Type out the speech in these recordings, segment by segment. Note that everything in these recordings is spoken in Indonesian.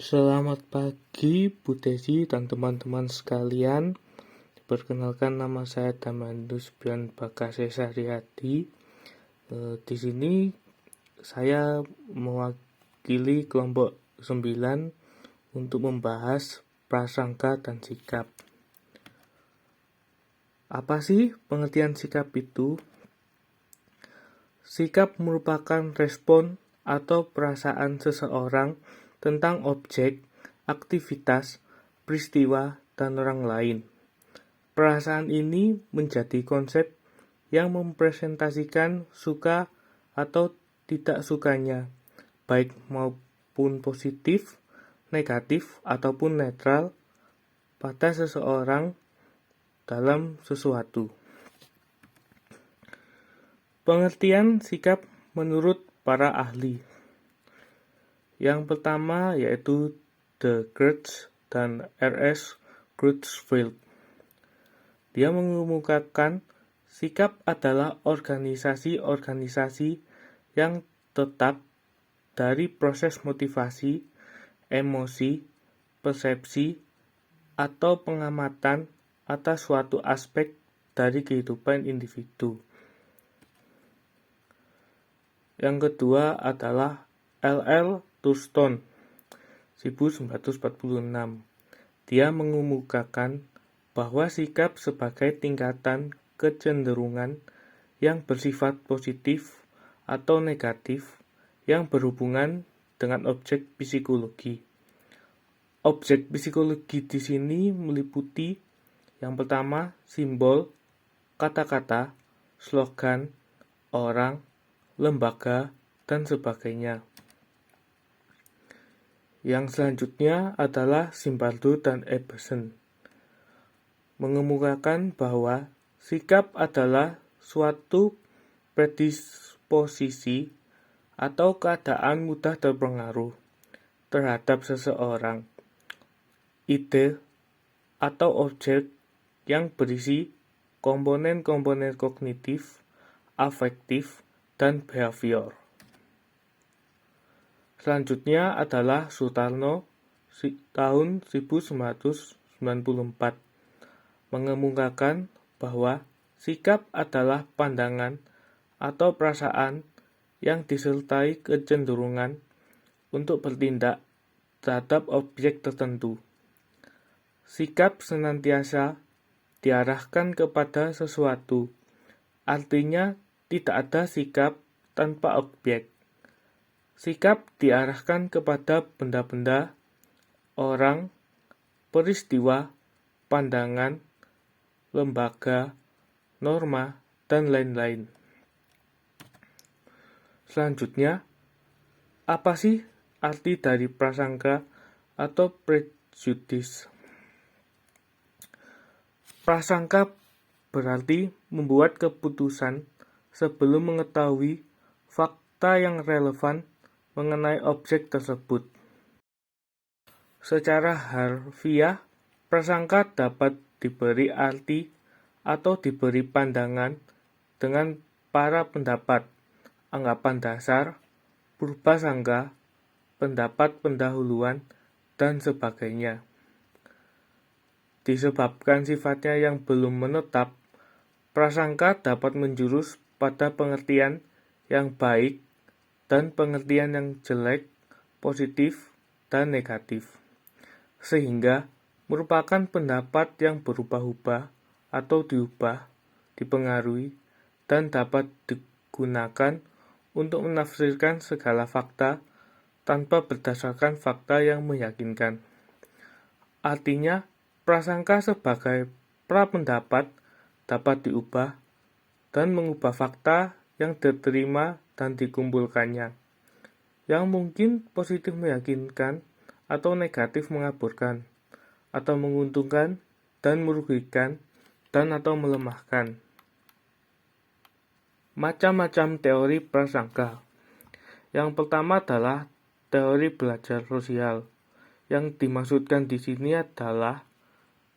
Selamat pagi Bu Desi dan teman-teman sekalian. Perkenalkan, nama saya Damandus Brian Bakasesa Riyadi. Di sini saya mewakili kelompok 9 untuk membahas prasangka dan sikap. Apa sih pengertian sikap itu? Sikap merupakan respon atau perasaan seseorang tentang objek, aktivitas, peristiwa, dan orang lain. Perasaan ini menjadi konsep yang mempresentasikan suka atau tidak sukanya, baik maupun positif, negatif, ataupun netral pada seseorang dalam sesuatu. Pengertian sikap menurut para ahli. Yang pertama yaitu De Geertz dan R.S. Creutzfeldt. Dia mengemukakan sikap adalah organisasi-organisasi yang tetap dari proses motivasi, emosi, persepsi, atau pengamatan atas suatu aspek dari kehidupan individu. Yang kedua adalah L.L. Thurston, 1946. Dia mengemukakan bahwa sikap sebagai tingkatan kecenderungan yang bersifat positif atau negatif yang berhubungan dengan objek psikologi. Objek psikologi di sini meliputi yang pertama simbol, kata-kata, slogan, orang, lembaga, dan sebagainya. Yang selanjutnya adalah Zimbardo dan Eberson, mengemukakan bahwa sikap adalah suatu predisposisi atau keadaan mudah terpengaruh terhadap seseorang, ide, atau objek yang berisi komponen-komponen kognitif, afektif, dan behavior. Selanjutnya adalah Sutarno tahun 1994, mengemukakan bahwa sikap adalah pandangan atau perasaan yang disertai kecenderungan untuk bertindak terhadap objek tertentu. Sikap senantiasa diarahkan kepada sesuatu, artinya tidak ada sikap tanpa objek. Sikap diarahkan kepada benda-benda, orang, peristiwa, pandangan, lembaga, norma, dan lain-lain. Selanjutnya, apa sih arti dari prasangka atau prejudice? Prasangka berarti membuat keputusan sebelum mengetahui fakta yang relevan mengenai objek tersebut. Secara harfiah, prasangka dapat diberi arti atau diberi pandangan dengan para pendapat, anggapan dasar, purbasangka, pendapat pendahuluan, dan sebagainya. Disebabkan sifatnya yang belum menetap, prasangka dapat menjurus pada pengertian yang baik dan pengertian yang jelek, positif, dan negatif, sehingga merupakan pendapat yang berubah-ubah atau diubah, dipengaruhi, dan dapat digunakan untuk menafsirkan segala fakta tanpa berdasarkan fakta yang meyakinkan. Artinya, prasangka sebagai prapendapat dapat diubah dan mengubah fakta yang diterima dan dikumpulkannya, yang mungkin positif meyakinkan atau negatif mengaburkan, atau menguntungkan dan merugikan, dan atau melemahkan. Macam-macam teori prasangka. Yang pertama adalah teori belajar sosial. Yang dimaksudkan di sini adalah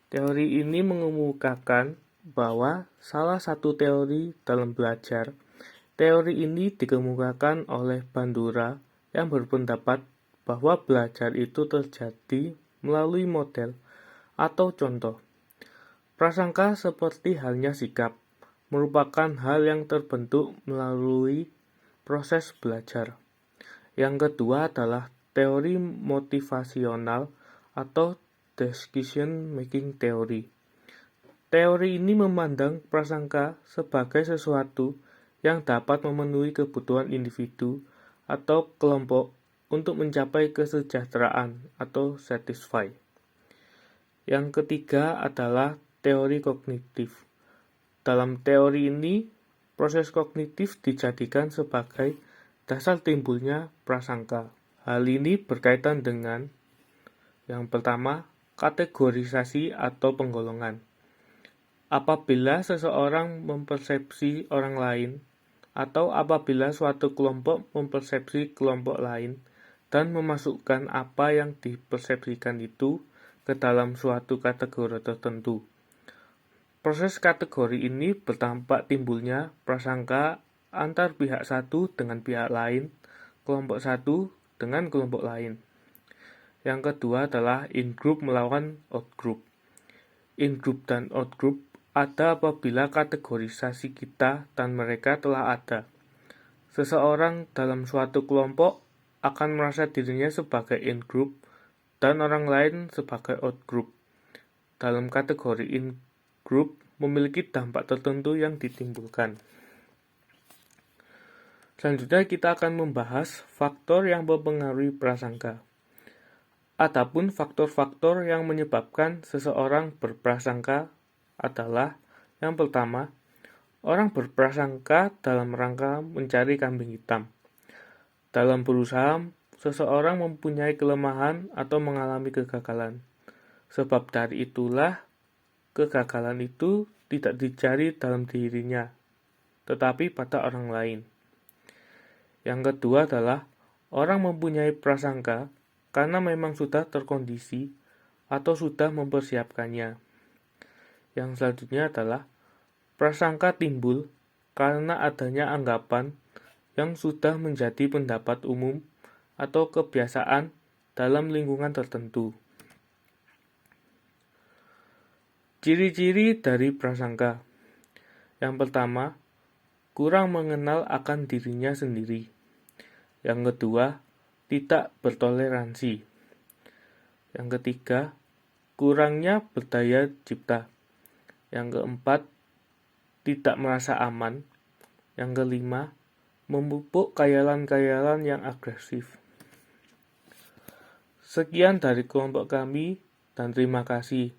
teori ini mengemukakan bahwa salah satu teori dalam belajar. Teori ini dikemukakan oleh Bandura yang berpendapat bahwa belajar itu terjadi melalui model atau contoh. Prasangka seperti halnya sikap, merupakan hal yang terbentuk melalui proses belajar. Yang kedua adalah teori motivasional atau decision making theory. Teori ini memandang prasangka sebagai sesuatu yang dapat memenuhi kebutuhan individu atau kelompok untuk mencapai kesejahteraan atau satisfy. Yang ketiga adalah teori kognitif. Dalam teori ini, proses kognitif dijadikan sebagai dasar timbulnya prasangka. Hal ini berkaitan dengan yang pertama, kategorisasi atau penggolongan. Apabila seseorang mempersepsi orang lain, atau apabila suatu kelompok mempersepsi kelompok lain, dan memasukkan apa yang dipersepsikan itu ke dalam suatu kategori tertentu. Proses kategori ini berdampak timbulnya prasangka antar pihak satu dengan pihak lain, kelompok satu dengan kelompok lain. Yang kedua adalah in-group melawan out-group. In-group dan out-group ada apabila kategorisasi kita dan mereka telah ada. Seseorang dalam suatu kelompok akan merasa dirinya sebagai in-group dan orang lain sebagai out-group. Dalam kategori in-group memiliki dampak tertentu yang ditimbulkan. Selanjutnya kita akan membahas faktor yang mempengaruhi prasangka. Adapun faktor-faktor yang menyebabkan seseorang berprasangka adalah yang pertama, orang berprasangka dalam rangka mencari kambing hitam. Dalam berusaha, seseorang mempunyai kelemahan atau mengalami kegagalan. Sebab dari itulah, kegagalan itu tidak dicari dalam dirinya, tetapi pada orang lain. Yang kedua adalah, orang mempunyai prasangka karena memang sudah terkondisi atau sudah mempersiapkannya. Yang selanjutnya adalah prasangka timbul karena adanya anggapan yang sudah menjadi pendapat umum atau kebiasaan dalam lingkungan tertentu. Ciri-ciri dari prasangka. Yang pertama, kurang mengenal akan dirinya sendiri. Yang kedua, tidak bertoleransi. Yang ketiga, kurangnya berdaya cipta. Yang keempat, tidak merasa aman. Yang kelima, memupuk khayalan-khayalan yang agresif. Sekian dari kelompok kami dan terima kasih.